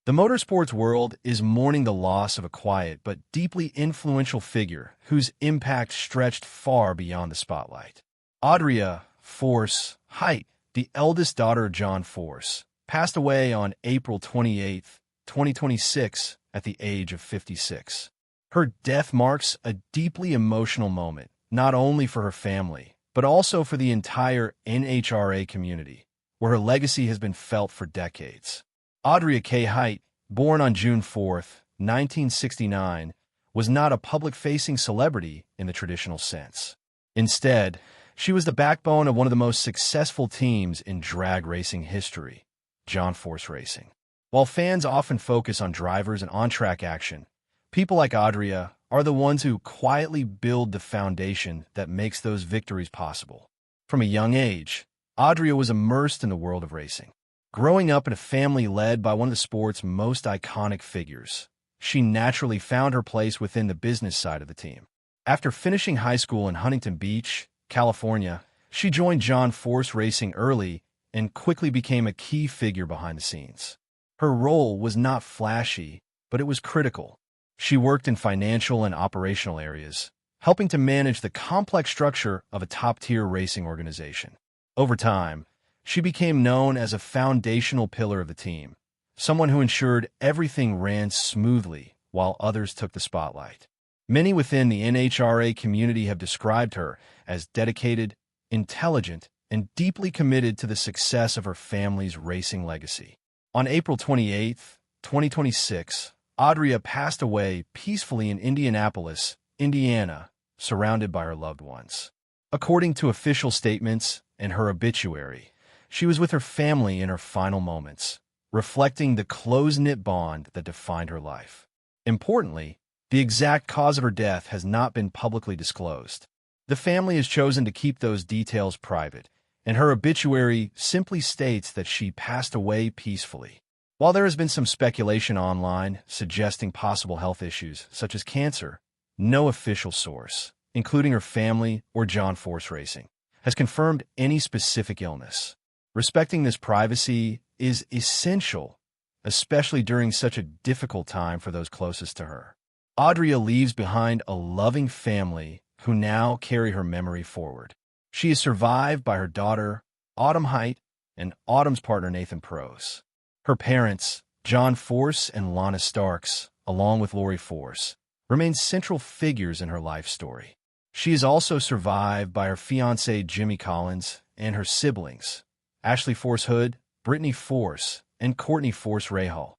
The motorsports world is mourning the loss of a quiet but deeply influential figure whose impact stretched far beyond the spotlight. Adria Force Hight, the eldest daughter of John Force, passed away on April 28, 2026, at the age of 56. Her death marks a deeply emotional moment, not only for her family, but also for the entire NHRA community, where her legacy has been felt for decades. Adria Hight, born on June 4, 1969, was not a public-facing celebrity in the traditional sense. Instead, she was the backbone of one of the most successful teams in drag racing history, John Force Racing. While fans often focus on drivers and on-track action, people like Adria are the ones who quietly build the foundation that makes those victories possible. From a young age, Adria was immersed in the world of racing. Growing up in a family led by one of the sport's most iconic figures, she naturally found her place within the business side of the team. After finishing high school in Huntington Beach, California, she joined John Force Racing early and quickly became a key figure behind the scenes. Her role was not flashy, but it was critical. She worked in financial and operational areas, helping to manage the complex structure of a top-tier racing organization. Over time, she became known as a foundational pillar of the team, someone who ensured everything ran smoothly while others took the spotlight. Many within the NHRA community have described her as dedicated, intelligent, and deeply committed to the success of her family's racing legacy. On April 28, 2026, Adria passed away peacefully in Indianapolis, Indiana, surrounded by her loved ones. According to official statements and her obituary, she was with her family in her final moments, reflecting the close-knit bond that defined her life. Importantly, the exact cause of her death has not been publicly disclosed. The family has chosen to keep those details private, and her obituary simply states that she passed away peacefully. While there has been some speculation online suggesting possible health issues, such as cancer, no official source, including her family or John Force Racing, has confirmed any specific illness. Respecting this privacy is essential, especially during such a difficult time for those closest to her. Adria leaves behind a loving family who now carry her memory forward. She is survived by her daughter, Autumn Hight, and Autumn's partner, Nathan Prose. Her parents, John Force and Lana Starks, along with Lori Force, remain central figures in her life story. She is also survived by her fiancé, Jimmy Collins, and her siblings, Ashley Force Hood, Brittany Force, and Courtney Force Rahal,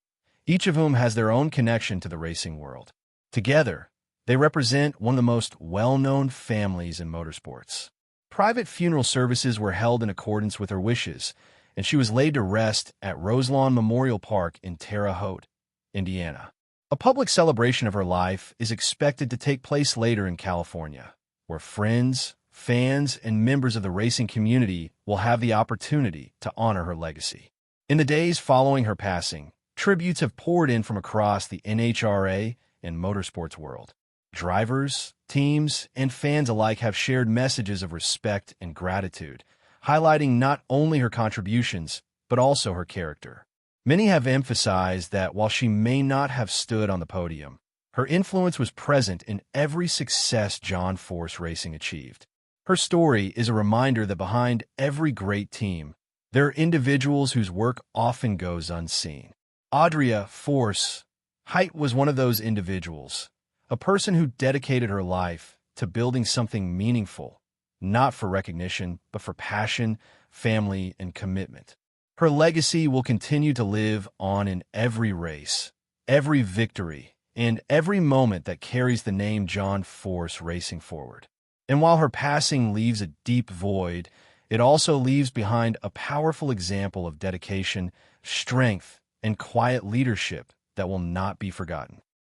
each of whom has their own connection to the racing world. Together, they represent one of the most well-known families in motorsports. Private funeral services were held in accordance with her wishes, and she was laid to rest at Roselawn Memorial Park in Terre Haute, Indiana. A public celebration of her life is expected to take place later in California, where friends, fans, and members of the racing community will have the opportunity to honor her legacy. In the days following her passing, tributes have poured in from across the NHRA and motorsports world. Drivers, teams, and fans alike have shared messages of respect and gratitude, highlighting not only her contributions, but also her character. Many have emphasized that while she may not have stood on the podium, her influence was present in every success John Force Racing achieved. Her story is a reminder that behind every great team, there are individuals whose work often goes unseen. Adria Force Hight was one of those individuals, a person who dedicated her life to building something meaningful, not for recognition, but for passion, family, and commitment. Her legacy will continue to live on in every race, every victory, and every moment that carries the name John Force Racing forward. And while her passing leaves a deep void, it also leaves behind a powerful example of dedication, strength, and quiet leadership that will not be forgotten.